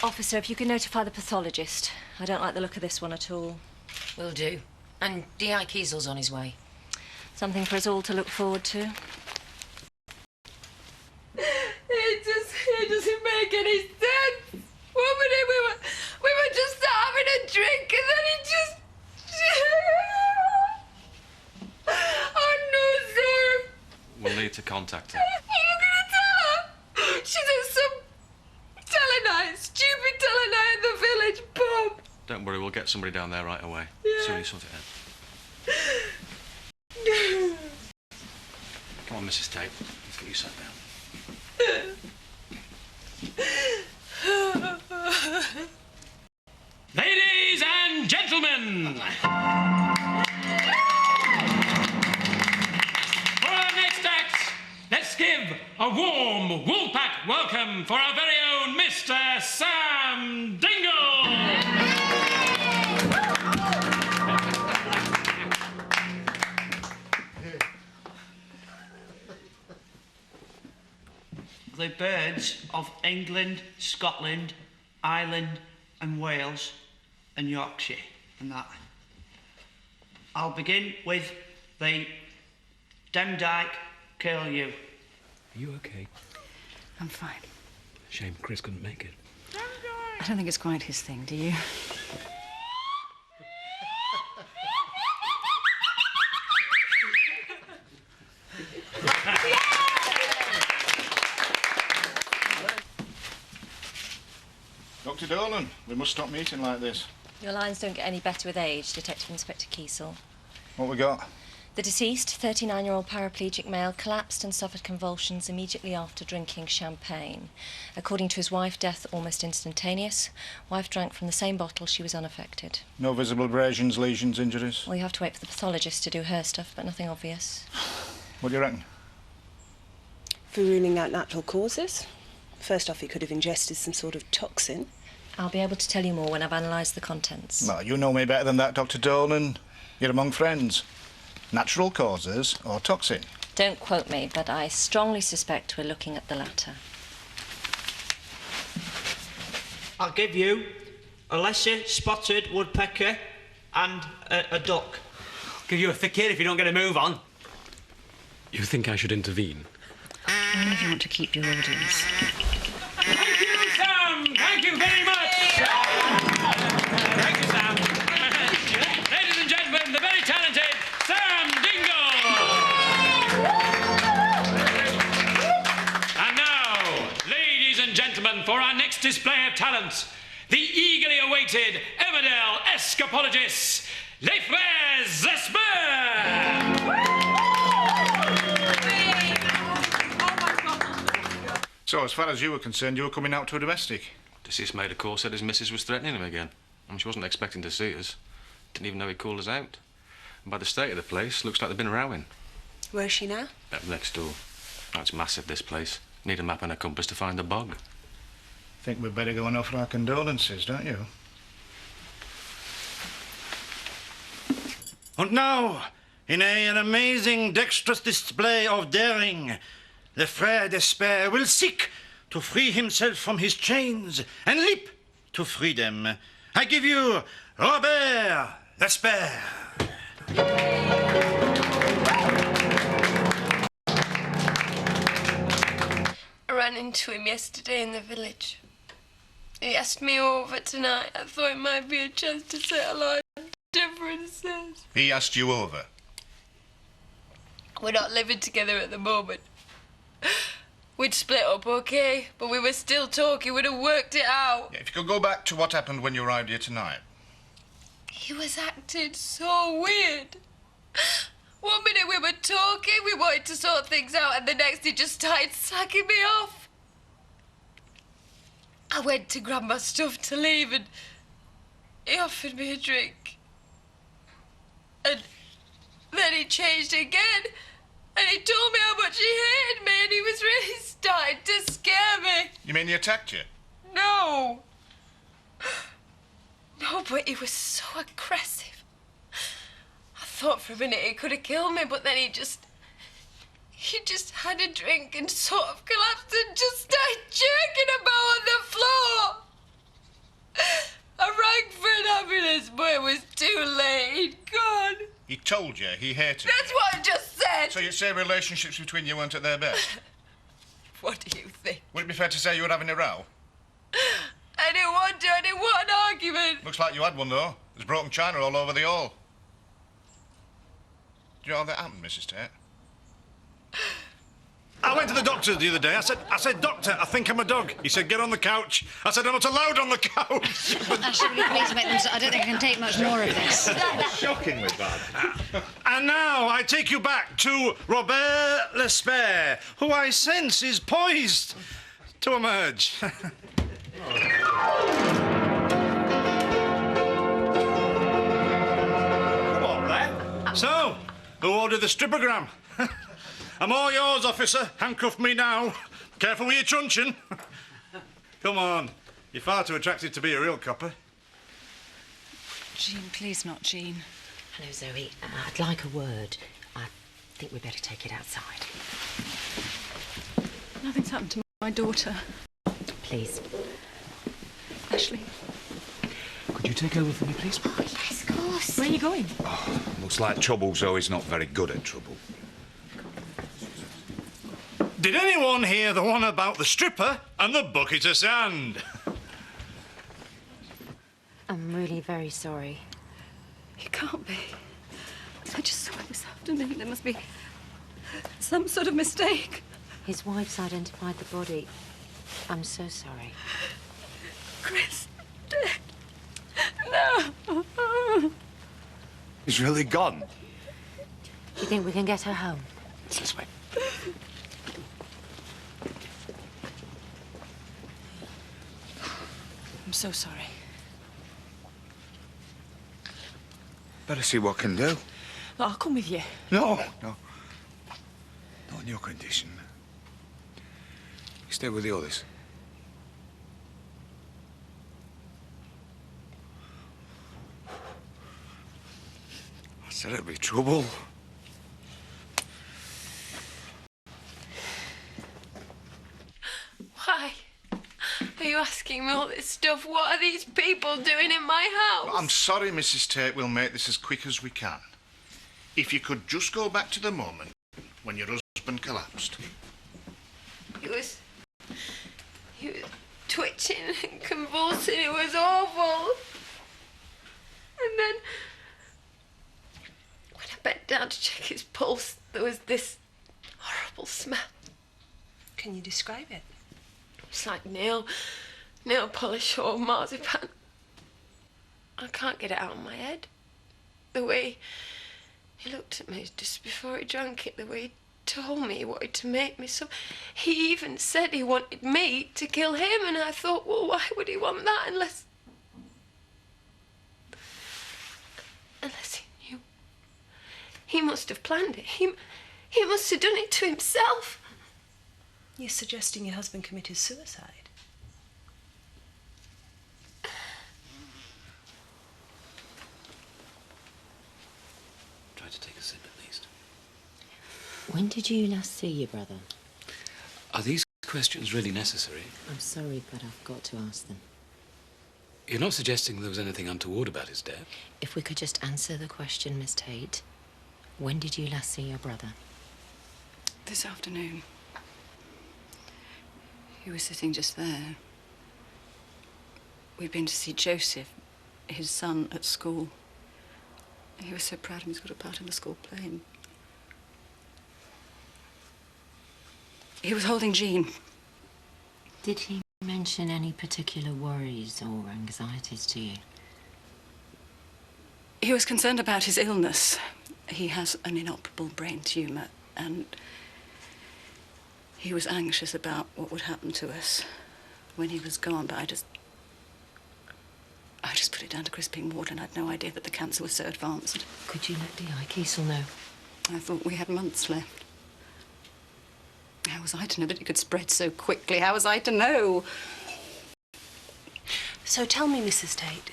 Officer, if you can notify the pathologist. I don't like the look of this one at all. Will do. And D.I. Kiesel's on his way. Something for us all to look forward to. It doesn't make any sense. We were just having a drink and then it just... Oh no, sir. We'll need to contact her. You're gonna tell her? She's at some stupid telenight at the village pub. Don't worry, we'll get somebody down there right away. Yeah. Soon you sort it out. Come on, Mrs. Tate. Let's get you sat down. Ladies and gentlemen, for our next act, let's give a warm Woolpack welcome for our very own Mr. Sam Dingle. The birds of England, Scotland, Ireland and Wales and Yorkshire and that. I'll begin with the Demdike curlew. Are you okay? I'm fine. Shame Chris couldn't make it. I don't think it's quite his thing, do you? Dr. Dolan, we must stop meeting like this. Your lines don't get any better with age, Detective Inspector Kiesel. What we got? The deceased, 39-year-old paraplegic male, collapsed and suffered convulsions immediately after drinking champagne. According to his wife, death almost instantaneous. Wife drank from the same bottle, she was unaffected. No visible abrasions, lesions, injuries? Well, you have to wait for the pathologist to do her stuff, but nothing obvious. What do you reckon? For ruling out natural causes. First off, he could have ingested some sort of toxin. I'll be able to tell you more when I've analysed the contents. Well, you know me better than that, Dr. Dolan. You're among friends. Natural causes or toxin? Don't quote me, but I strongly suspect we're looking at the latter. I'll give you a lesser spotted woodpecker and a duck. Give you a thick ear if you don't get a move on. You think I should intervene? Only if you want to keep your audience. Thank you, Sam! Thank you very much! Thank you, Sam. Ladies and gentlemen, the very talented Sam Dingle! And now, ladies and gentlemen, for our next display of talents, the eagerly awaited Emmerdale escapologists, les frères Esper! So, as far as you were concerned, you were coming out to a domestic? Deceased made a call, said his missus was threatening him again. And she wasn't expecting to see us. Didn't even know he called us out. And by the state of the place, looks like they've been rowing. Where is she now? Up next door. That's massive, this place. Need a map and a compass to find the bog. Think we'd better go and offer our condolences, don't you? And now, in an amazing, dexterous display of daring, the Frère d'Esper will seek to free himself from his chains and leap to freedom. I give you Robert d'Esper. I ran into him yesterday in the village. He asked me over tonight. I thought it might be a chance to settle our differences. He asked you over? We're not living together at the moment. We'd split up, okay, but we were still talking. We'd have worked it out. Yeah, if you could go back to what happened when you arrived here tonight. He was acting so weird. One minute we were talking, we wanted to sort things out, and the next he just started slagging me off. I went to grab my stuff to leave, and he offered me a drink. And then he changed again. And he told me how much he hated me, and he was really starting to scare me. You mean he attacked you? No. No, but he was so aggressive. I thought for a minute he could have killed me, but then he just had a drink and sort of collapsed and just started jerking about on the floor. told you he hated That's you. what I just said! So you'd say relationships between you weren't at their best? What do you think? Would it be fair to say you were having a row? I didn't want to. I didn't want an argument. Looks like you had one, though. There's broken china all over the hall. Do you know how that happened, Mrs. Tate? I went to the doctor the other day. I said, Doctor, I think I'm a dog. He said, get on the couch. I said, I'm not allowed on the couch. Ashley, will you please make them... I don't think I can take much more of this. Shockingly bad. And now I take you back to Robert L'Espère, who I sense is poised to emerge. Come on, then. So, who ordered the stripogram? I'm all yours, officer. Handcuff me now. Careful with your truncheon. Come on. You're far too attractive to be a real copper. Jean, please not Jean. Hello, Zoe. I'd like a word. I think we'd better take it outside. Nothing's happened to my daughter. Please. Ashley. Could you take over for me, please? Oh, yes, of course. Where are you going? Oh, looks like Trouble Zoe's not very good at trouble. Did anyone hear the one about the stripper and the bucket of sand? I'm really very sorry. It can't be. I just saw it this afternoon. There must be some sort of mistake. His wife's identified the body. I'm so sorry. Chris, dead. No. He's really gone. Do you think we can get her home? It's this way. I'm so sorry. Better see what can do. I'll come with you. No. Not in your condition. You stay with the others. I said it'd be trouble. Why? Are you asking me all this stuff? What are these people doing in my house? I'm sorry, Mrs. Tate. We'll make this as quick as we can. If you could just go back to the moment when your husband collapsed. He was twitching and convulsing. It was awful. And then, when I bent down to check his pulse, there was this horrible smell. Can you describe it? It's like nail polish or marzipan. I can't get it out of my head. The way he looked at me just before he drank it, the way he told me he wanted to make me some. He even said he wanted me to kill him, and I thought, well, why would he want that unless he knew? He must have planned it. He must have done it to himself. You're suggesting your husband committed suicide? Try to take a sip at least. When did you last see your brother? Are these questions really necessary? I'm sorry, but I've got to ask them. You're not suggesting there was anything untoward about his death? If we could just answer the question, Miss Tate. When did you last see your brother? This afternoon. He was sitting just there. We'd been to see Joseph, his son, at school. He was so proud of him, he's got a part in the school play. And he was holding Jean. Did he mention any particular worries or anxieties to you? He was concerned about his illness. He has an inoperable brain tumour, and he was anxious about what would happen to us when he was gone, but I just put it down to Chris being ward, and I'd no idea that the cancer was so advanced. Could you let D.I. Kiesel know? I thought we had months left. How was I to know that it could spread so quickly? How was I to know? So tell me, Mrs. Tate,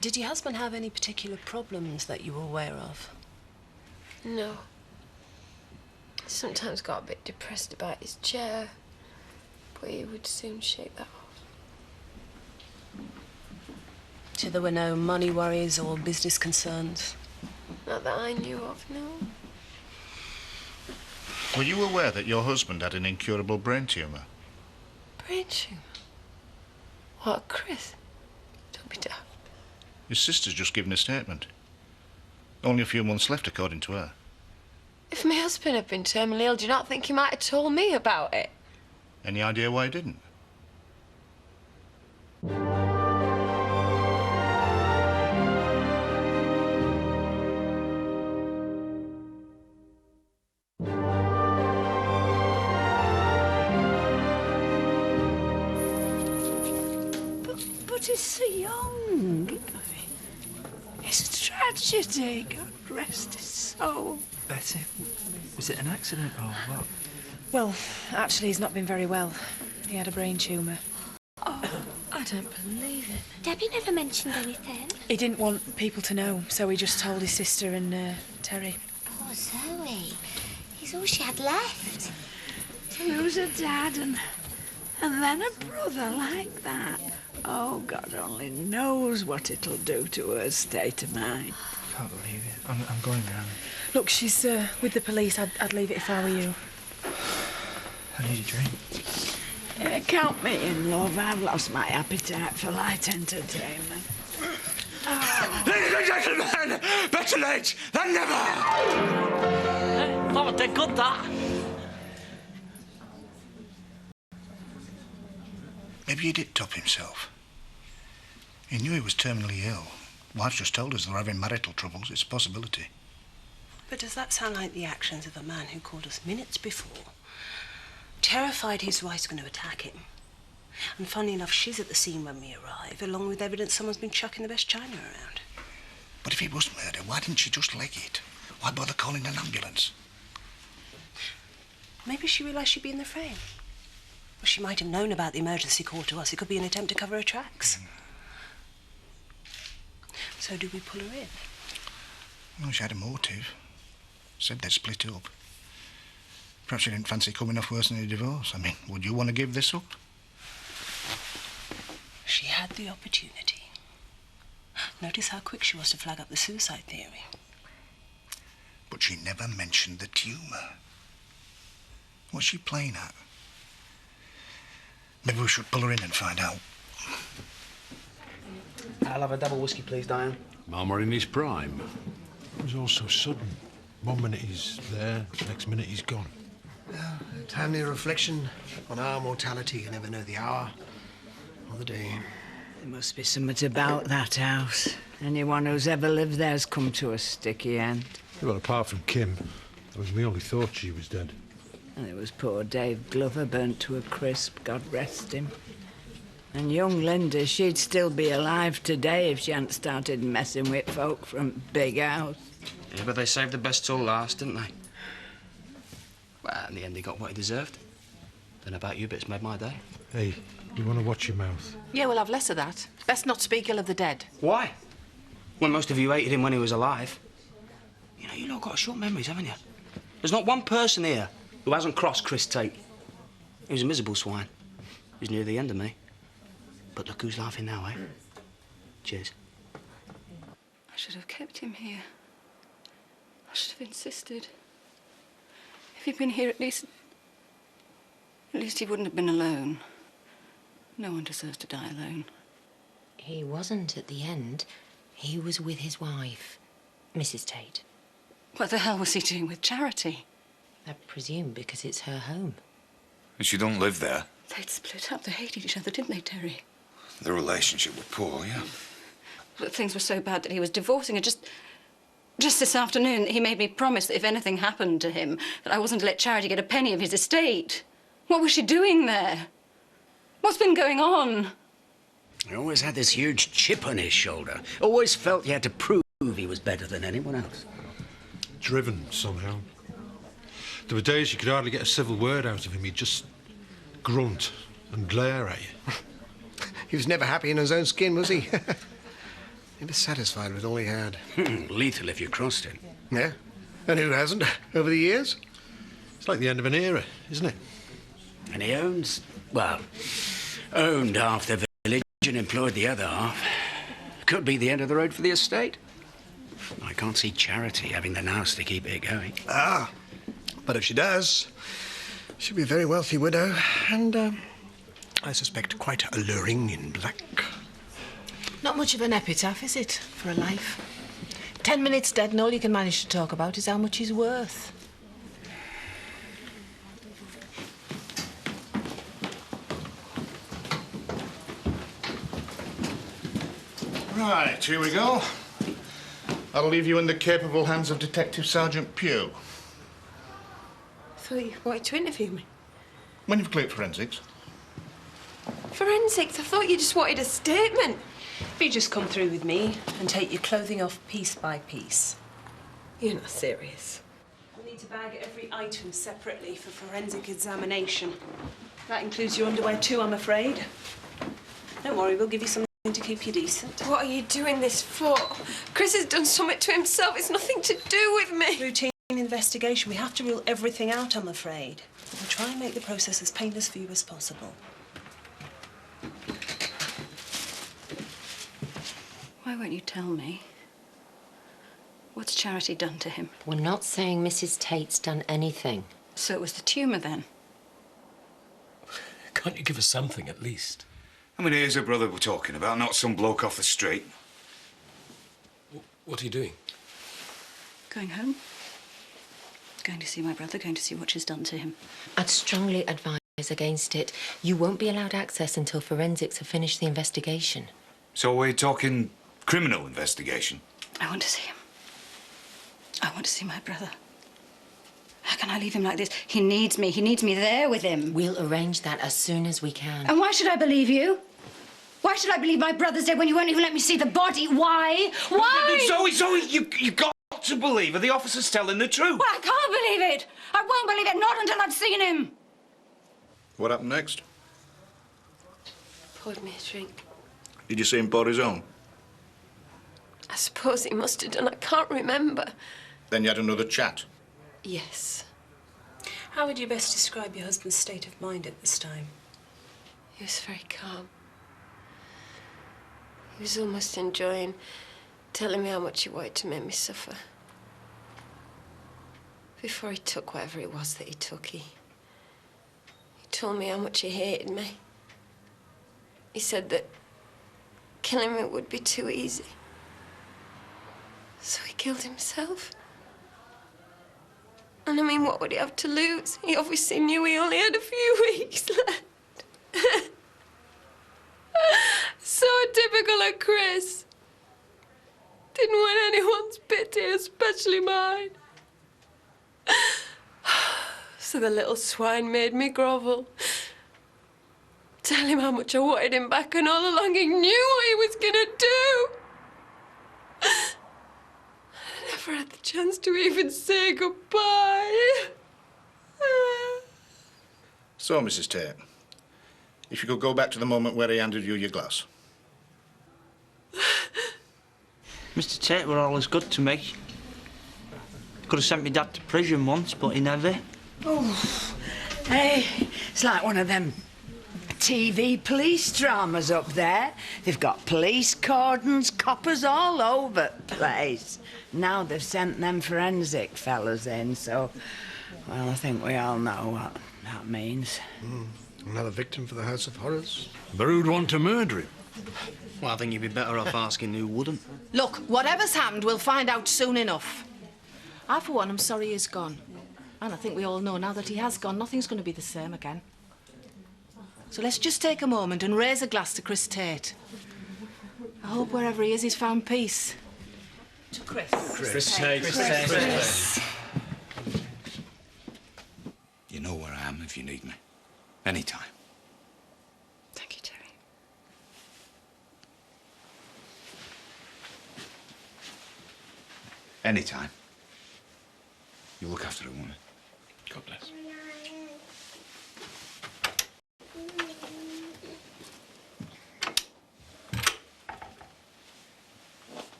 did your husband have any particular problems that you were aware of? No. Sometimes got a bit depressed about his chair, but he would soon shake that off. So there were no money worries or business concerns? Not that I knew of, no. Were you aware that your husband had an incurable brain tumour? Brain tumour? What, Chris? Don't be daft. His sister's just given a statement. Only a few months left, according to her. If my husband had been terminally ill, do you not think he might have told me about it? Any idea why he didn't? But he's so young. It's a tragedy. God rest his soul. Betty, was it an accident or what? Well, actually, he's not been very well. He had a brain tumour. Oh, I don't believe it. Debbie never mentioned anything. He didn't want people to know, so he just told his sister and Terry. Poor Zoe. He's all she had left. To lose a dad and then a brother like that. Oh, God only knows what it'll do to her state of mind. I can't believe it. I'm going round. Look, she's with the police. I'd leave it if I were you. I need a drink. Count me in, love. I've lost my appetite for light entertainment. Ladies and gentlemen, better late than never! That was dead good, that. Maybe he did top himself. He knew he was terminally ill. Wife's just told us they're having marital troubles. It's a possibility. But does that sound like the actions of a man who called us minutes before, terrified his wife's going to attack him? And funny enough, she's at the scene when we arrive, along with evidence someone's been chucking the best china around. But if it was murder, why didn't she just leg it? Why bother calling an ambulance? Maybe she realised she'd be in the frame. Well, she might have known about the emergency call to us. It could be an attempt to cover her tracks. So do we pull her in? Well, she had a motive. Said they'd split up. Perhaps she didn't fancy coming off worse than a divorce. I mean, would you want to give this up? She had the opportunity. Notice how quick she was to flag up the suicide theory. But she never mentioned the tumour. What's she playing at? Maybe we should pull her in and find out. I'll have a double whiskey, please, Diane. Marmor in his prime. It was all so sudden. One minute he's there, next minute he's gone. A timely reflection on our mortality. You never know the hour or the day. There must be something about that house. Anyone who's ever lived there's come to a sticky end. Well, apart from Kim, that was my only thought she was dead. And there was poor Dave Glover burnt to a crisp, God rest him. And young Linda, she'd still be alive today if she hadn't started messing with folk from Big House. Yeah, but they saved the best till last, didn't they? Well, in the end, he got what he deserved. Don't know about you, but it's made my day. Hey, you want to watch your mouth? Yeah, we'll have less of that. Best not speak ill of the dead. Why? When most of you hated him when he was alive. You know, you lot got short memories, haven't you? There's not one person here who hasn't crossed Chris Tate. He was a miserable swine. He's near the end of me. But look who's laughing now, eh? Cheers. I should have kept him here. I should have insisted. If he'd been here, at least he wouldn't have been alone. No one deserves to die alone. He wasn't at the end. He was with his wife, Mrs. Tate. What the hell was he doing with Charity? I presume because it's her home. And she don't live there. They'd split up. They hated each other, didn't they, Terry? The relationship with Paul, yeah. But things were so bad that he was divorcing her. Just this afternoon, he made me promise that if anything happened to him, that I wasn't to let Charity get a penny of his estate. What was she doing there? What's been going on? He always had this huge chip on his shoulder. Always felt he had to prove he was better than anyone else. Driven, somehow. There were days you could hardly get a civil word out of him. He'd just grunt and glare at you. He was never happy in his own skin, was he? Never satisfied with all he had. Lethal if you crossed him. Yeah? And who hasn't, over the years? It's like the end of an era, isn't it? And he owned half the village and employed the other half. Could be the end of the road for the estate. I can't see Charity having the nous to keep it going. Ah, but if she does, she'll be a very wealthy widow and, I suspect quite alluring in black. Not much of an epitaph, is it, for a life? 10 minutes dead and all you can manage to talk about is how much he's worth. Right, here we go. I'll leave you in the capable hands of Detective Sergeant Pugh. I thought you wanted to interview me. When you've cleared forensics. Forensics? I thought you just wanted a statement. If you just come through with me and take your clothing off piece by piece. You're not serious. We need to bag every item separately for forensic examination. That includes your underwear too, I'm afraid. Don't worry, we'll give you something to keep you decent. What are you doing this for? Chris has done something to himself. It's nothing to do with me. Routine investigation. We have to rule everything out, I'm afraid. We'll try and make the process as painless for you as possible. Why won't you tell me? What's Charity done to him? We're not saying Mrs. Tate's done anything. So it was the tumour, then? Can't you give us something, at least? I mean, here's her brother we're talking about, not some bloke off the street. What are you doing? Going home. Going to see my brother, going to see what she's done to him. I'd strongly advise against it. You won't be allowed access until forensics have finished the investigation. So we're talking criminal investigation? I want to see him. I want to see my brother. How can I leave him like this? He needs me. He needs me there with him. We'll arrange that as soon as we can. And why should I believe you? Why should I believe my brother's dead when you won't even let me see the body? Why? Why? Zoe, you got to believe her. The officer's telling the truth. Well, I can't believe it. I won't believe it, not until I've seen him. What happened next? Poured me a drink. Did you see him pour his own? I suppose he must have done. I can't remember. Then you had another chat? Yes. How would you best describe your husband's state of mind at this time? He was very calm. He was almost enjoying telling me how much he wanted to make me suffer. Before he took whatever it was that he took, he told me how much he hated me. He said that killing me would be too easy. So he killed himself. And I mean, what would he have to lose? He obviously knew he only had a few weeks left. So typical of Chris. Didn't want anyone's pity, especially mine. So the little swine made me grovel. Tell him how much I wanted him back, and all along he knew what he was gonna do. I never had the chance to even say goodbye. So, Mrs. Tate, if you could go back to the moment where he handed you your glass. Mr. Tate were always good to me. Could have sent me dad to prison once, but he never. Oh, hey, it's like one of them TV police dramas up there. They've got police cordons, coppers all over the place. Now they've sent them forensic fellas in, so, well, I think we all know what that means. Another victim for the House of Horrors. But who'd want to murder him? Well, I think you'd be better off asking who wouldn't. Look, whatever's happened, we'll find out soon enough. I, for one, am sorry he's gone. And I think we all know now that he has gone, nothing's going to be the same again. So let's just take a moment and raise a glass to Chris Tate. I hope wherever he is, he's found peace. To Chris. Chris Tate. Chris Tate. You know where I am if you need me. Anytime. Thank you, Terry. Anytime. You look after the woman. God bless.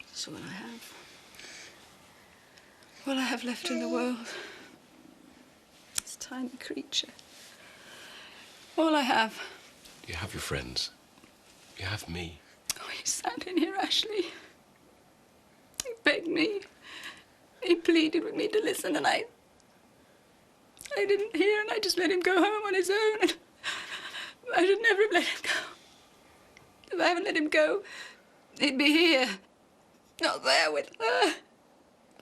That's all I have. All I have left in the world. This tiny creature. All I have. You have your friends. You have me. Oh, he sat in here, Ashley. He begged me. He pleaded with me to listen, and I didn't hear, and I just let him go home on his own. And I should never have let him go. If I haven't let him go, he'd be here, not there with her.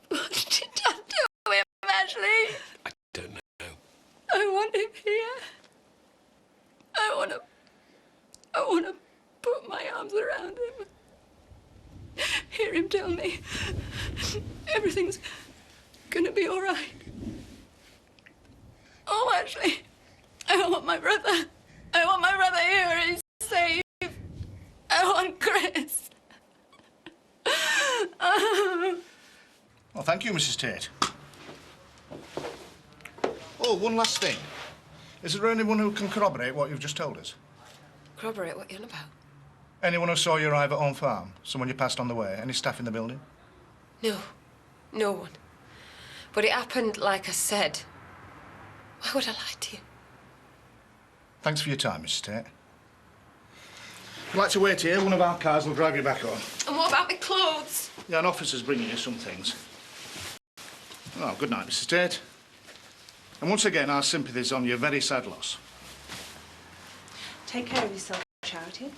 What did you done to him, Ashley? I don't know. I want him here. I want to put my arms around him. Hear him tell me everything's gonna be all right. Oh, Ashley, I want my brother. I want my brother here and he's safe. I want Chris. Well, thank you, Mrs. Tate. Oh, one last thing. Is there anyone who can corroborate what you've just told us? Corroborate what you're on about? Anyone who saw you arrive at Home Farm? Someone you passed on the way? Any staff in the building? No. No one. But it happened like I said. Why would I lie to you? Thanks for your time, Mrs. Tate. If you'd like to wait here, one of our cars will drive you back home. And what about my clothes? Yeah, an officer's bringing you some things. Oh, good night, Mrs. Tate. And once again, our sympathies on your very sad loss. Take care of yourself, Charity.